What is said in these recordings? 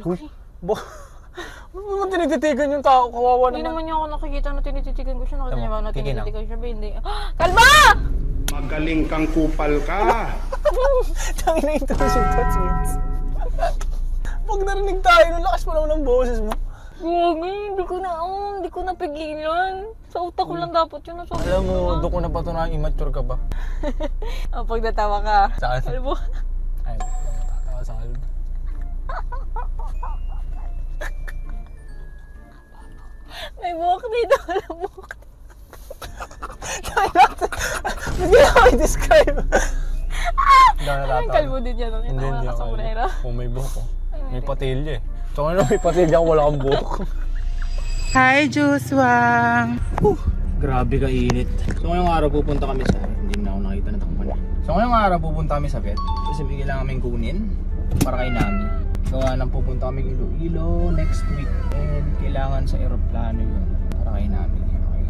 Uy, ba? Ano naman tinititigan yung tao? Kawawa naman. Hindi naman niya ako nakikita na tinititigan ko siya. Nakita niya ba na tinititigan siya? Hindi. Kalma! Magaling kang kupal ka. Tangina ito si Totswins. Pag narinig tayo, nung lakas mo naman ng boses mo. Gagi, hindi ko napigilan. Sa utak ko lang dapat yun. Alam mo, doon ko napatunayan, immature ka ba? Pag natawa ka. Saan? Kalbo. Ay, natatawa sa kalbo. May buhok dito. Alam buhok dito. Hindi na ako i-describe. Ang kalbo din yan. Hindi, hindi ako. Kung may buhok ko. May patilya eh. So ano, may patilya ko, wala kang buhok. Hi, Joshua! Grabe ka init. So ngayong araw pupunta kami sa... Hindi na ako nakita na takpan. So ngayong araw pupunta kami sa vet. Kasi may kailangan kaming kunin para kay Nami. Gawa nang pupunta kami Iloilo next week. And kailangan sa aeroplano yun para kay Nami. Okay.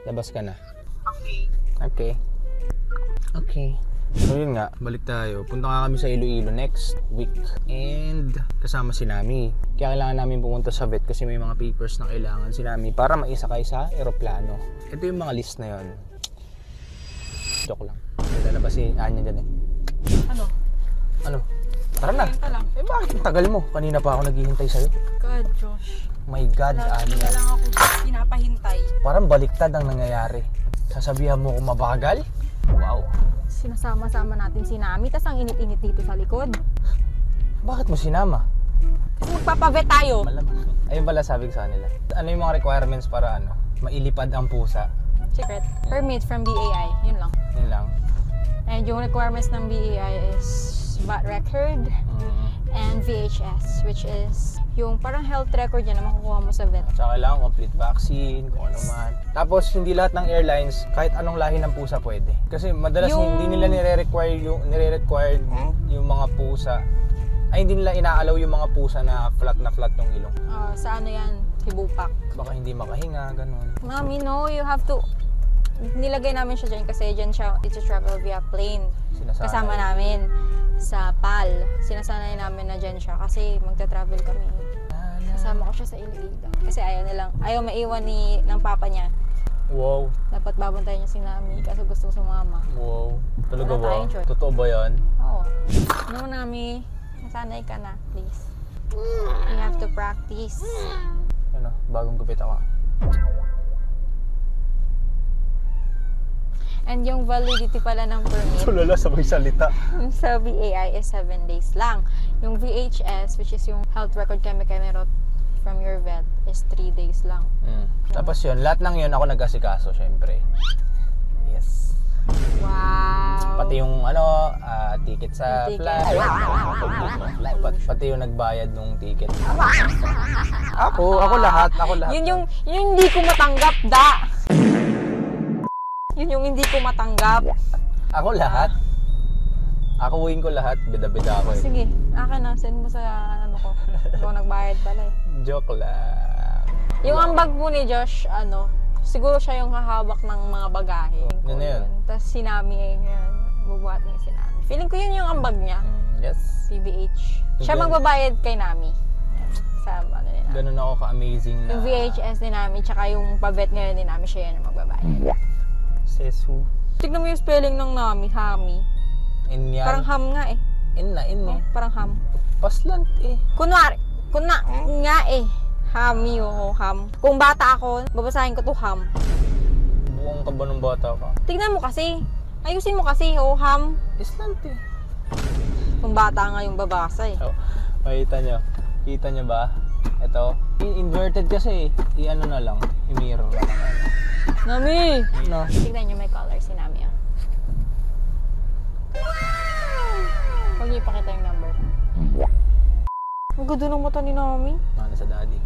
Labas ka na. Okay. Okay. So yun nga, balik tayo. Punta nga kami sa Iloilo next week. And kasama si Nami. Kaya kailangan namin pumunta sa vet kasi may mga papers na kailangan si Nami para maisakay sa aeroplano. Ito yung mga list na yun. Joke lang. May na ba si Anya dyan eh? Ano? Ano? Tara na. Eh bakit ang tagal mo? Kanina pa ako naghihintay sa'yo. God, Josh. My God, Lagi Anya. na lang ako pinapahintay. Parang baliktad ang nangyayari. Sasabihan mo kung mabagal? Wow. Sinasama-sama natin si Nami, tas ang init-init dito sa likod. Bakit mo sinama? Kasi magpapavet tayo. Ayun pala sabi ko sa kanila. Ano yung mga requirements para ano? Mailipad ang pusa? Secret. Permit from BAI. Yun lang. Yun lang. And yung requirements ng BAI is VAT record and VHS, which is yung parang health record niya na makukuha mo sa vet. Tsaka kailangan complete vaccine, kung ano man. Tapos hindi lahat ng airlines, kahit anong lahi ng pusa pwede. Kasi madalas hindi nila nire-require yung mga pusa. Ay hindi nila inaalaw yung mga pusa na flat yung ilong. Sa ano yan? Hibupak. Baka hindi makahinga, ganun. Mami, no, you have to... Nilagay namin siya dyan kasi dyan siya to travel via plane. Sinasanay. Kasama namin sa PAL. Sinasanay namin na dyan siya kasi magta-travel kami. Kasama ko siya sa Iloilo. Kasi ayaw maiwan ng papa niya. Wow. Dapat babantayan niya si Nami kasi gusto ko sumama. Wow. Talaga Wala ba? tayong choice. Totoo ba yan? Oo. No, Nami. Masanay ka na, please. You have to practice. Ano, bagong gupit ako. And yung validity pala ng permit Tulala sabay salita. sa BAI is 7 days lang. Yung VHS, which is yung health record keme-keme from your vet, is 3 days lang. Tapos yun, lahat ng yun ako nag-asikaso, syempre. Yes. Wow! Pati yung ticket sa flight. Pati yung nagbayad ng ticket. Ako lahat. Yun yung hindi ko matanggap, da! Yun yung hindi ko matanggap. Ako lahat. Akuin ko lahat. Bida-bida ako eh. Sige, akin na. Send mo sa ano ko. Ikaw nagbayad pala eh. Joke lang. Yung ambag mo ni Josh, siguro siya yung hahawak ng mga bagahe. Yun na yun. Tapos si Nami, yun. Bubuhat niya si Nami. Feeling ko yun yung ambag niya. Yes. PBH. Siya magbabayad kay Nami. Sa ano ni Nami. Ganun ako ka-amazing na. Yung VHS ni Nami, tsaka yung pavet ngayon ni Nami, siya yun ang magbabayad. Says who? Tignan mo yung spelling ng Nami, Hami. Inyan. Parang ham nga eh. In Parang ham. Paslant eh. Kunwari, nga eh. Hami o ham. Kung bata ako, babasahin ko to ham. Buong ka ba ng bata ka? Tignan mo kasi. Ayusin mo kasi, ham. Islant eh. Kung bata nga yung babasa eh. Kita nyo ba? Ito. Inverted kasi eh. I-ano na lang. I-mirror na lang. Nami! No. Tignan nyo may color si Nami ah. Huwag niyo ipakita yung number. Ang ganda ng mata ni Nami. Ano sa daddy?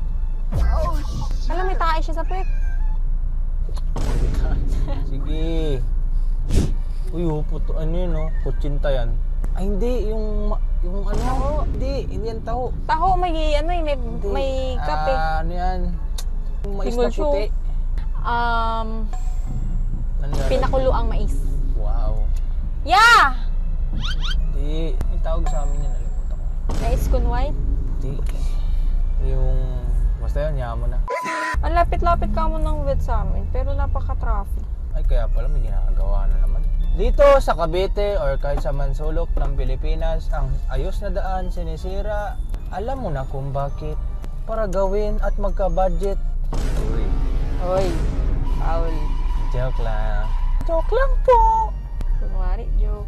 Alam, may tae siya sa puwet. Sige. Uy, puto. Ano yun oh? Kutsinta yan. Ay hindi. Yung ano? Hindi yan taho. Taho, may kape. Ano yan? Yung mais na puti. Pinakulo ang mais. Wow. Yeah! Hindi. May tawag sa amin yan. Nalimutan ko. Mais con white? Di. Yung... Basta yun, yaman mo na. Ang lapit-lapit ka mo ng vet sa amin, pero napaka-traffic. Ay, kaya pala may ginagawa na naman. Dito sa Cavite or kahit sa Mansulok ng Pilipinas, ang ayos na daan sinisira. Alam mo na kung bakit. Para gawin at magka-budget. Uy. Hoy, Paul. Joke lang. Joke lang po. Kunwari, joke.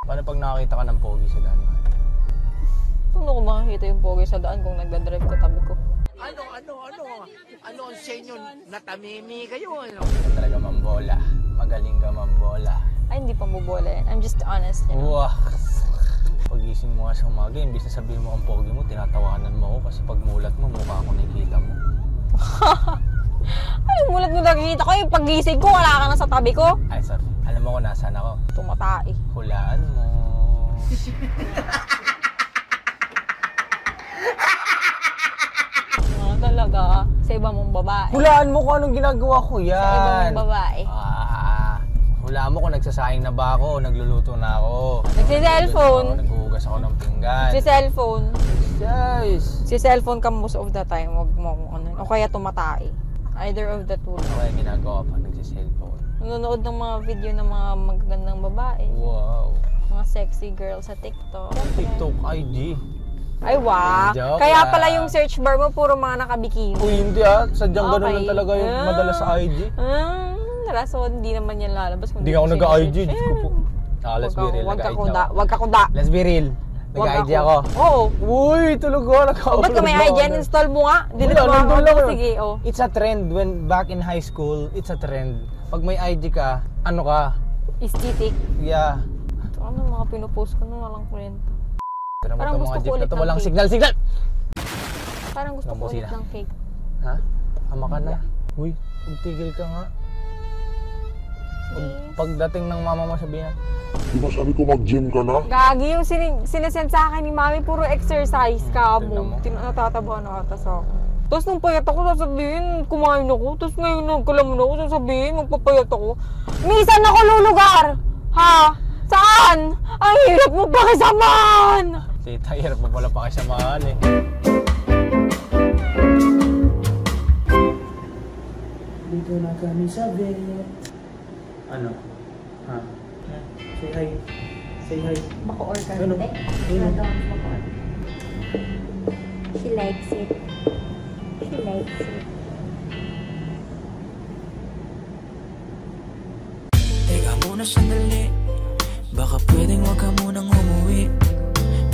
Paano pag nakakita ka ng pogi sa daan? Paano ko makakita yung pogi sa daan kung nagdadrive ka tabi ko? Ano ang senyo? Natamimi kayo, ano? Ka talaga mambola. Magaling ka mambola. Ay, hindi pa bubola yan. I'm just honest, you know? Wow. Pagising mo nga sa umaga, imbis na sabihin mo ang pogi mo, tinatawanan mo ako kasi pag mulat mo, mukha ako nakikita mo. Ay, mulat mo nakikita ko. Yung pagising ko, wala ka na sa tabi ko. Ay, sorry. Alam mo kung nasaan ako? Tumatai. Hulaan mo. Talaga, sa iba mong babae. Hulaan mo kung anong ginagawa ko yan. Sa iba mong babae. Hulaan mo kung nagsasaing na ba ako, nagluluto na ako. Nagsi-cellphone. Naghuhugas ako ng pinggan. Si-cellphone. Guys! Si-cellphone ka most of the time. Huwag mo ano. O kaya tumatai. Either of the two. Ano kaya ginagawa pa, nagsi-cellphone? Nanonood ng mga video ng mga magagandang babae. Wow. Mga sexy girls sa TikTok. TikTok ID. Ay, wow. Joke Kaya lang. pala yung search bar mo, puro mga nakabikini. Uy, hindi sadyang ganun lang talaga yung madalas sa IG. Rason, hindi naman yan lalabas. Hindi ako nag-IG, Diyos ko po. Let's be real, nag-IG ako. Wag ka kuda. Let's be real, nag-IG ako. Oo. Uy, talaga, nag-upload. Ba't ka may IG yan? Install mo nga. Delete mo nandun nga. lang. Sige, oh. It's a trend when back in high school, it's a trend. Pag may IG ka, ano ka? Aesthetic. Yeah. Ito ano, mga pinupost ko na walang kwento. Ito naman Parang itong gusto mga ko jeep na ulit to, ng walang cake. signal! Parang gusto ko ulit ng cake. Ha? Ama ka na? Uy, magtigil ka nga. Pagdating ng mama mo sabihin na, Di ba sabi ko mag-gym ka na? Gagi yung sinesend sa akin ni mami, puro exercise ka mo. tignan mo. Natatabahan na ata sa akin. Tapos nung payat ako, sasabihin, kumain ako. Tapos ngayon nagkalaman ako, sasabihin, magpapayat ako. Minsan ako lulugar! Ha? Saan? Ang hirap mo pakisamahan! tita, hirap mo pala pakisamahan eh. Dito na kami sa vet. Ano? Ha? Say hi. Say hi. Maka-order ka Ano? rin. Ano? She likes it. She likes it. Teka muna sandali, baka pwedeng wag ka munang umuwi.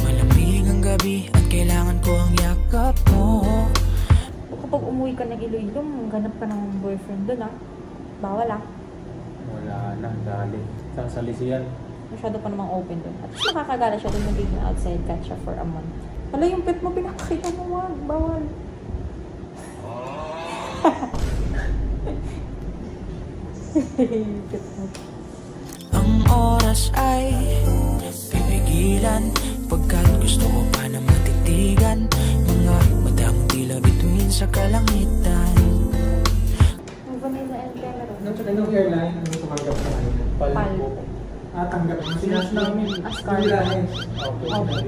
Malamig ang gabi at kailangan ko ang yakap mo. Kapag umuwi ka ng Iloilo, ganap ka ng boyfriend doon, ha? Bawal, ha? Wala na, dali. Sasalisi yan. Masyado pa namang open doon. At least makakagala siya doon, magiging outside cat siya for a month. Wala yung pet mo, pinakakita mo, wag. Bawal. Pet mo. Ang oras ay pipigilan, pagkat gusto ko pa na matitigan mga matang tila bituin sa kalangitan. Ang vanilla and cameron. Anong airline ang tumanggap sa kanila? Palpo. Tanggap. Sinas namin. Ascar. Okay.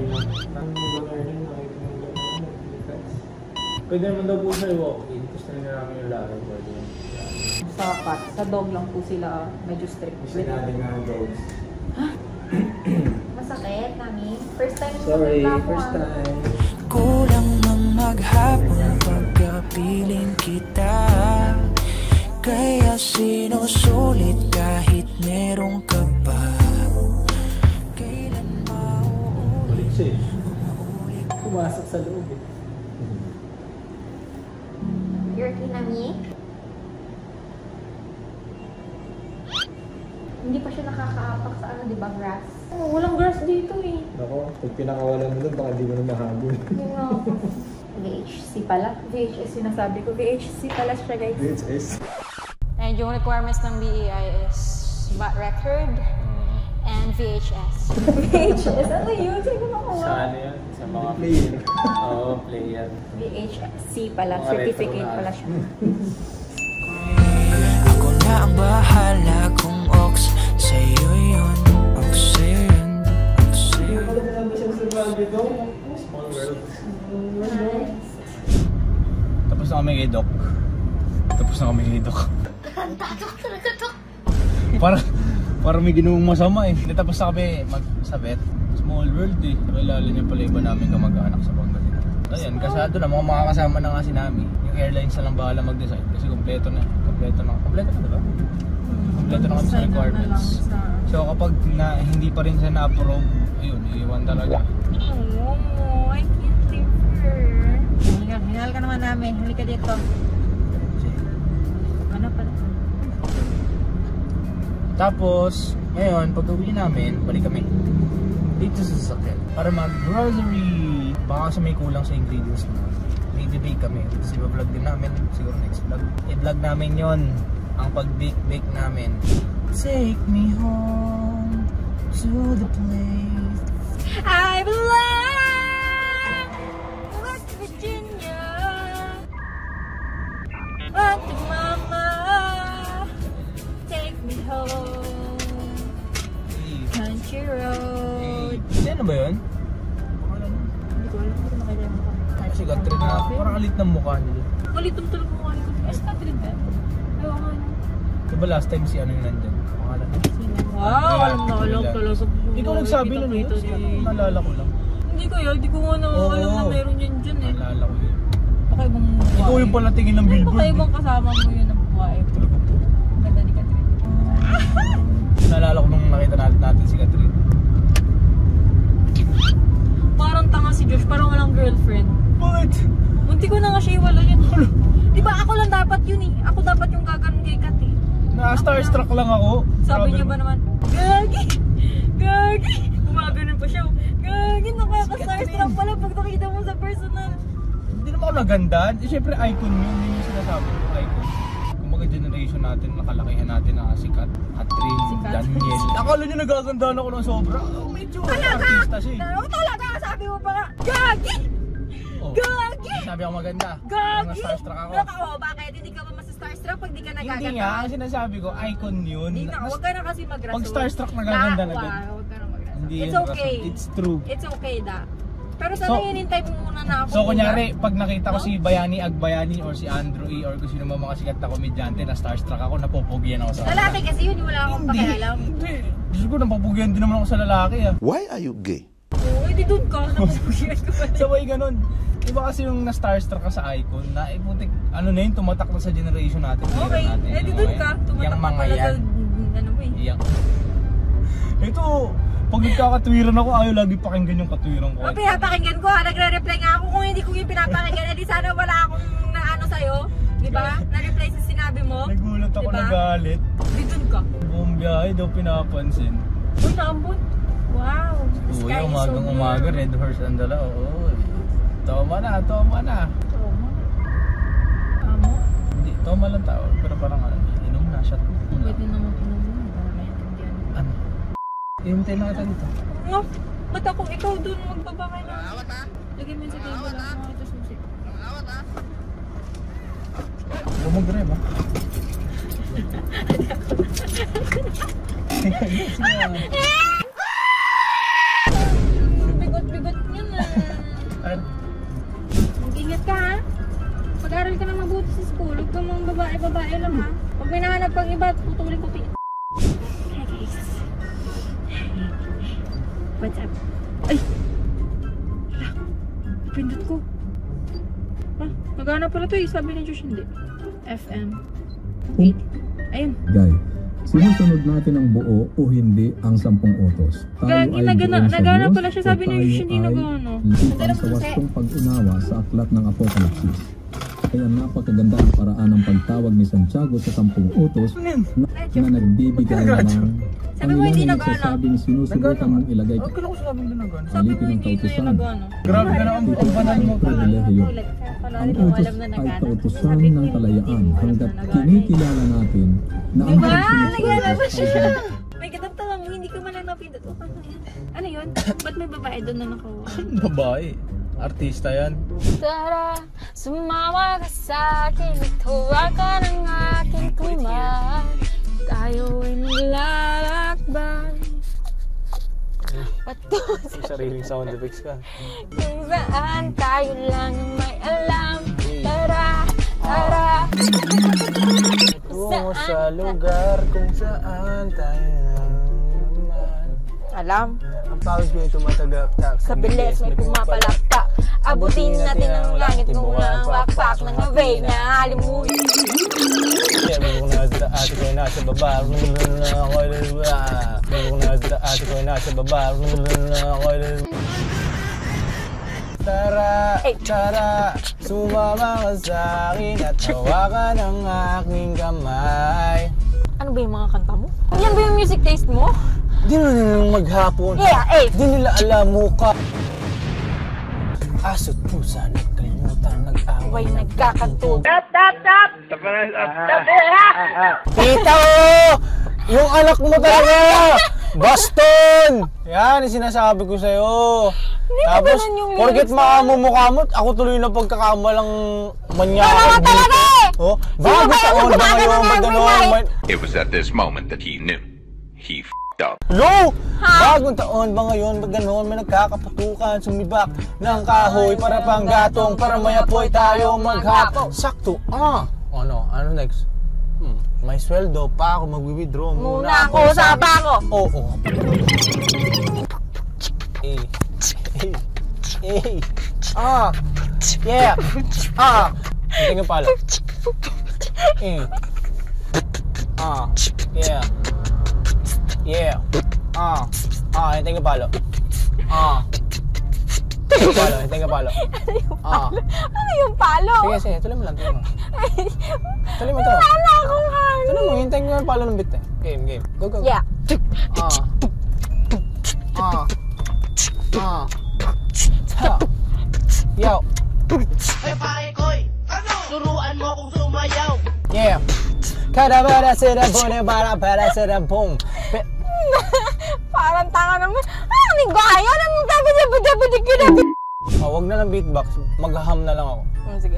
Pwede naman daw po siya i-walk-in. Gusto nila namin yung laro. Pwede yun. Sa cat, sa dog lang po sila medyo strict. Isa natin nga ang dogs. Masakit, Nami. First time mo Sorry, magpunta ako, first ah. time. Kulang mang maghapon pagkapiling kita, kaya sinusulit kahit merong ka pa. Kailan mauulit? Ulit siya eh. Pumasok sa loob eh. You're okay, Nami? Hindi pa siya nakakaapak sa ano, di ba, grass? Oh, walang grass dito eh. Ako, pag pinakawalan mo doon, baka di mo na mahabol. Yun nga ako. VHC pala. VHS sinasabi ko. VHC pala siya, guys. VHS. And yung requirements ng BEI is VAT record and VHS. VHS? Ano yun? Saan ko nakuha? Sa ano yun? Sa mga Player. Oo, player. VHC pala. Mga Certificate retro na. pala siya. Ako na ang bahala kung ox sa'yo yun, ox sa'yo yun, ox sa'yo yun. Ano ba siya sa dito? Small world. na kami kay Doc. Parang may ginawang masama eh. Tapos na kami magsabet. Small world eh. Nakilala niya pala iba namin kamag-anak sa Pangasinan. Ayun, kasado na. Mga makakasama na nga si Nami. Yung airlines na lang bahala mag-design. Kasi kompleto na, diba? Kompleto na kami sa requirements. So kapag hindi pa rin siya na-approve, ayun, iiwan talaga. Oh, I can't leave her. Hinahal ka naman namin. Halika dito. Ano pala? Tapos, ngayon, pag uwi namin, balik kami dito sa sasakyan para mag-grocery. Baka kasi may kulang sa ingredients mo. May bake kami. Tapos i-vlog din namin. Siguro next vlog. I-vlog namin yon ang pag-bake namin. Take me home to the place I belong, West Virginia. What the mama, take me home, country road. Sino ba yun? Hindi ko alam kung makilala mo. Kasi Catherine na parang alit ng mukha nila. Malitong talaga mukha nito. Yes, Catherine ba? Ayaw nga. Diba last time si ano yung nandyan? Pangalan? Wow, alam na alam talaga sa Ikaw nagsabi nun eh. Naalala ko lang. Hindi kaya, hindi ko nga alam na meron yan dyan eh. Naalala ko yun. Baka ibang babae. Ikaw yung pala tingin ng billboard. Baka ibang kasama mo yun ng babae. Ang ganda ni Catherine. Naalala ko nung nakita natin si Catherine. Parang tanga si Josh, parang walang girlfriend. Bakit? Munti ko na nga siya iwala yun. Diba ako lang dapat yun eh. Ako dapat yung gaganon kay Kat eh. Na-starstruck lang ako. Sabi niya ba naman, Gagi! Gagi! Gumaganon pa siya. Gagi, nakaka-starstruck pala pag nakita mo sa personal. Hindi naman ako naganda. Siyempre icon yun. Yun yung sinasabi ko, icon. Kumbaga generation natin, nakalakihan natin na si Kat, Catherine, Daniel. Akala niyo nagagandaan ako ng sobra. Medyo artista siya eh. Talaga! Sabi mo pa nga, Gagi! Gagi! Sabi ako maganda. Gagi! Na-starstruck ako. Bakit? Hindi ka ba mas-starstruck pag di ka nagaganda? Hindi nga, ang sinasabi ko, icon yun. Hindi na, huwag ka na kasi mag-rason. Pag starstruck nagaganda na din. Huwag ka na mag-rason. Hindi It's yun okay. rason. It's true. It's okay da. Pero sana hinintay mo muna na ako. So kunyari, pag nakita ko si Bayani Agbayani or si Andrew E. or kung sino mga sikat na komedyante na starstruck ako, napupugian ako sa kanila. Lalaki kasi yun, wala akong pakialam. Hindi. Siguro napupugian din naman ako sa lalaki ah. Why are you gay? Oo, edi doon ka. Napupugian ka pa. Sabay ganun. Iba kasi yung na-starstruck ka sa icon na iputik, ano na yun, tumatak na sa generation natin. Okay, natin, edi doon ka. Tumatak yung ka mga pala sa, yan. ano mo eh. Yang. Ito, pag nagkakatwiran ako, ayaw lagi pakinggan yung katwiran ko. Pinapakinggan ko ha, nagre-reply nga ako. Kung hindi ko yung pinapakinggan, edi sana wala akong naano sa'yo. Diba? Na-reply sa sinabi mo. Nagulat ako, diba? nagalit. Di doon ka. Buong biyahe daw pinapansin. Uy, naambon. Wow. The sky Kuya, is so umagang blue. umaga, red horse ang dala. Oo. Toma na, toma na. Toma. Amo? Hindi, toma lang tawag. Pero parang ano, inom na, shot mo. Pwede naman pinag-inom. Para maintindihan. Ano? Hintay na kita dito. Nga, ba't ako ikaw doon magbabakay na? Lagay mo yun sa table lang. Mga ito susi. Huwag mag-drive ha. Bigot-bigot niya na. Mag-ingat ka ha. Pag-aral ka na mabuti sa school. Huwag ka mong babae lang ha. Pag may nahanap pang iba, putulin ko. Hi guys. What's up? Ay! Hala. Pindot ko. Ah, naghanap pala to eh. Sabi ni Josh hindi. FM. Wait. Ayun. Guy, sinusunod natin ang buo o hindi ang 10 utos. Tayo Gagi, ay buong sa naghanap Diyos pala siya. o Sabi ni tayo Josh hindi ay nagano. lipan sa wastong pag-unawa sa aklat ng Apokalipsis. Kaya napakaganda ang paraan ng pagtawag ni Santiago sa 10 utos na nagbibigay ng Sabi mo hindi nagano. nagsasabing sinusubukan mong ilagay Huwag ka lang sabi na gano'n. Sabi mo alipin ng hindi na kautusan. yung nagano. Grabe ka na ang banal mo. Pribilehiyo. Ang utos ay kautusan ng kalayaan hanggat kinikilala natin na ang Diba? sinusunod Nagyala ba siya? ay May katang mo, hindi ko man lang napindot. Ano yun? Ba't may babae doon na nakawa? Babae. Artista yan. Tara, sumawa ka sa akin, ituwa ka ng aking kumay. Tayo ay nilalakbay. Patungo May sariling sound effects ka. kung saan tayo lang may alam. Tara, Tara! Tungo sa lugar kung saan tayo naman. Alam, Ang pawis ko ay tumatagak-tak. sa bilis may pumapalakpak. Abutin natin ang langit kung ang wakpak ng away na halimutin. Sabi ko na sa ate ko ay nasa baba. Sabi ko na sa ate ko ay nasa baba. Tara, tara, sumama ka sa akin at hawakan ang aking kamay. Ano ba yung mga kanta mo? Yan ba yung music taste mo? Di na nilang maghapon. Yeah, Di nila alam mo ka. Aso't pusa, nagkalimutan, nag-away, Way nagkakantog. Tita oh! Yung anak mo talaga! Baston! Yan, yung sinasabi ko sa'yo. Tapos, porket makamumukha mo, ako tuloy na pagkakamalang manyakag dito. Oh, bago taon ba ngayon, ba gano'n? It was at this moment that he knew. He f***ed up. Lo! Bagong taon ba ngayon, ba gano'n? May nagkakaputukan, sumibak ng kahoy para pang gatong, para mayapoy tayo maghap. Sakto, Ano next? May sweldo pa ako, mag-withdraw Muna ako sa bako. Oo. Yeah. Hindi nga pala. Yeah. Yeah. Hindi nga palo. Hindi nga palo. Ano yung palo? Sige, tuloy mo lang, tuloy mo. Tuloy mo to. Wala akong hangin. Tuloy mo, hintayin ko yung palo ng bit eh. Game. Go. Yeah. Yo. Ay, pare ko'y, turuan mo kung sumayaw. Yeah. Kada para sa dabong, para sa dabong. Parang tanga naman. Ano yung gaya? Anong tabi-tabi-tabi-tabi? Wag na lang beatbox. Mag-hum na lang ako. Sige.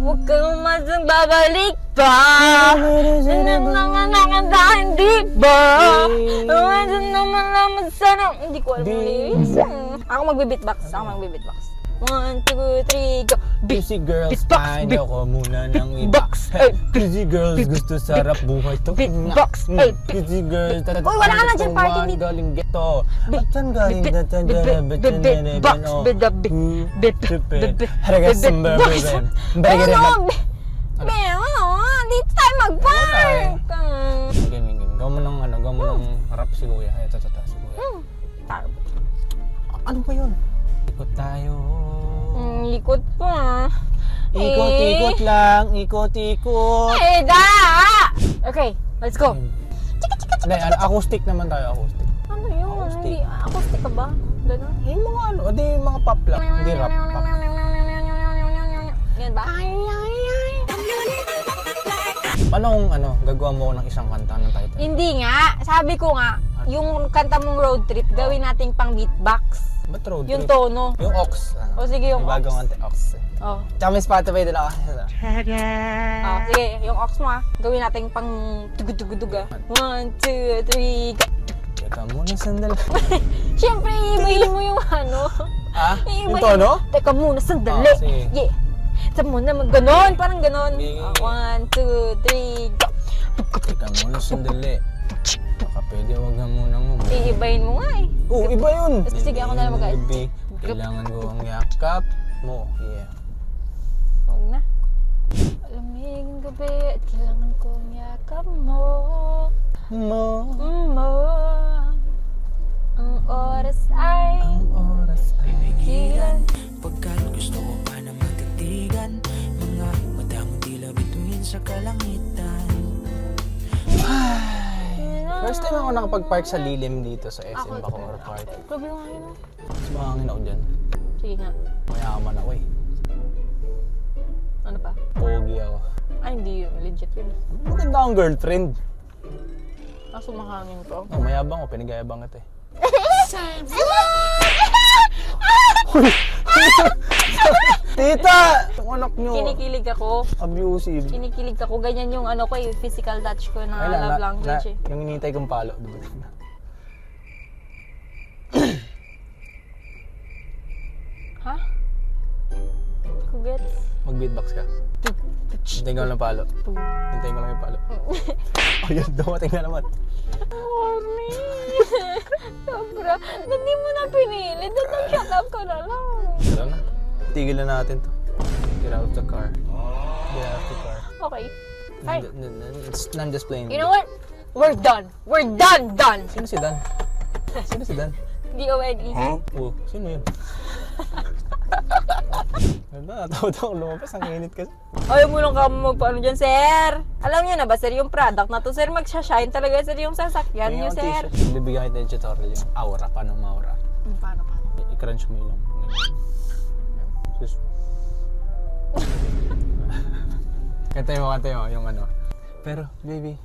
Huwag kang masang babalik pa. Nangangangandahan, di ba? Naman sana. Hindi ko alam yung lyrics. Ako magbe-beatbox. 1, 2, 3, go. Busy girls, find ako muna ng iba. Busy girls, gusto sarap buhay to. Beatbox. Busy girls, Uy, wala ka na dyan, party dito. galing geto. Saan galing dito tayo mag-park. Gawa mo ng rap si Kuya. Ito, si Kuya. Ano ba yun? Ikot tayo. Ikot pa. Ikot lang, ikot. Okay, let's go. Acoustic naman tayo, acoustic. Ano yun? Hindi, acoustic ka ba? Ganun? Yung mga mga pop lang, hindi rap, pop. Yan ba? Paano kung gagawa mo ng isang kanta ng title? Hindi nga. Sabi ko nga, yung kanta mong road trip, gawin nating pang beatbox. Ba't road Yung trip? tono. Yung ox. O sige, yung May bagong ox. ox. Oh. Tsaka may Spotify din ako. Sige, yung ox mo gawin natin pang tugud-tugud ah. 1, 2, 3, go! Teka muna sandali. Siyempre, iibahin mo yung Yung tono? Teka muna, sandali. Sige. Yeah. Sa muna, ganon, parang ganon. Sige. 1, 2, 3, go! Teka muna sandali. Baka pwede wag na munang Iibahin mo nga eh. Oo, iba yun. Sige, ako na lang mag-ayos. Kailangan ko ang yakap mo. Yeah. Huwag na. Malamig ang gabi at kailangan kong yakap mo. Ang oras ay pigilan. Pagkat gusto ko pa na magkatigan, mga madamong tila bituin sa kalangitan. First time ako nakapag-park sa lilim dito sa SM Bacoor Park. Grabe yung hangin mo. Mas mahangin ako dyan. Sige nga. Mayaman ako eh. Ano pa? Pogi ako. Ay, hindi yun. Legit yun. Maganda akong girlfriend. Kaso mahangin ko. Mayabang ko. Pinagayabang ito eh. Tita! Yung anak nyo. Kinikilig ako. Abusive. Kinikilig ako. Ganyan yung physical touch ko na love language eh. Yung hinihintay kong palo. Ha? Kugets? Mag-beatbox ka. Hintayin ko lang ng palo. Hintayin ko lang yung palo. Oh, yun. Dumating na naman. Morning! Sobra. Hindi mo na pinili. Shut up ka na lang. Tara na. Tigil na natin to. Get out of the car. Get out of the car. Okay. Fine. I'm just playing. You know what? We're done. We're done. Sino si Dan? Sino si Dan? D-O-N-E. Oh, sino yun? Natawad ako lumabas. Ang init kasi. Ayaw mo lang ka magpaano dyan, sir. Alam niyo na ba, sir, yung product na to, sir, magsha-shine talaga, sir, yung sasakyan niyo, sir. Bibigyan kita yung tutorial yung aura. Paano maura? Paano? I-crunch mo yung ganyan. Sus. Kantay mo yung ano. Pero, baby,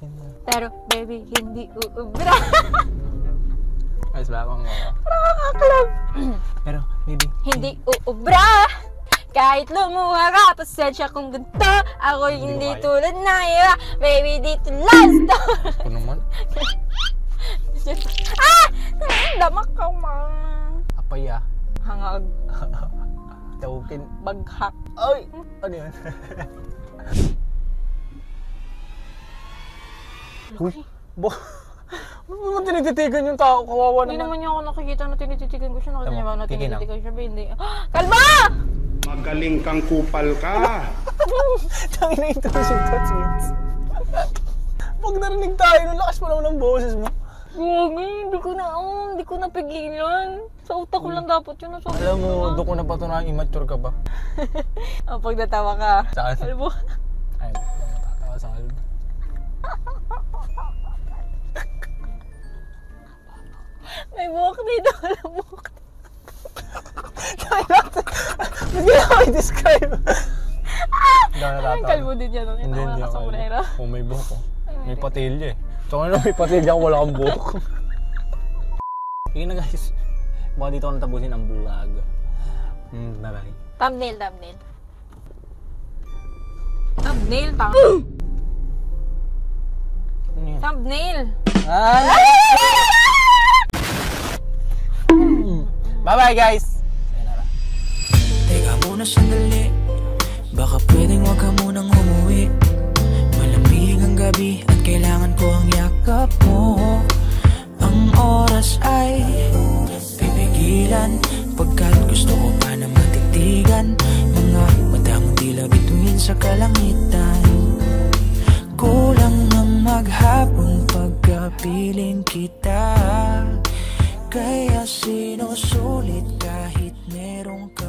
hindi uubra. Ayos ba akong Nakakaklab. Pero, baby, hindi uubra. Kahit lumuha ka, pasensya kung ganito. Ako hindi tulad na iba. Baby, dito last. Ako naman. Damak ka, man. Apaya. Hangag. Tawagin. Baghak. Ay! Ano yun? Uy! Ba't mo tinititigan yung tao? Kawawa Hindi naman. naman niya ako nakikita na tinititigan ko siya. Nakita niya ba na Kikinang. tinititigan siya? Hindi. Kalma! Magaling kang kupal ka. Tangin na yung touch means. Pag narinig tayo, nung lakas pa naman ang boses mo. Gagi, hindi ko napigilan. Sa utak ko lang dapat yun. Alam mo, doon ko na pa ito na immature ka ba? Pag natawa ka. Saan? Alam mo? Ay, matatawa sa kalbo. May buhok dito. Alam mo. Ba't gano'n ko i-describe? Ang kalbo din yan. Hindi, hindi ako. Sombrero. Oh, may buhok ko. May patilya eh. So ano, may patilya kung wala kang buhok. Sige na guys. Baka dito ako natapusin ang vlog. Bye-bye. Thumbnail. Thumbnail, Ano yun? Thumbnail. Bye-bye guys! Teka muna sandali, baka pwedeng wag ka munang umuwi. Malamig ang gabi at kailangan ko ang yakap mo. Ang oras ay pipigilan, pagkat gusto ko pa na matitigan mga matang tila bituin sa kalangitan. Kulang ng maghapon pagkapiling kita, kaya sinusulit kahit merong ka.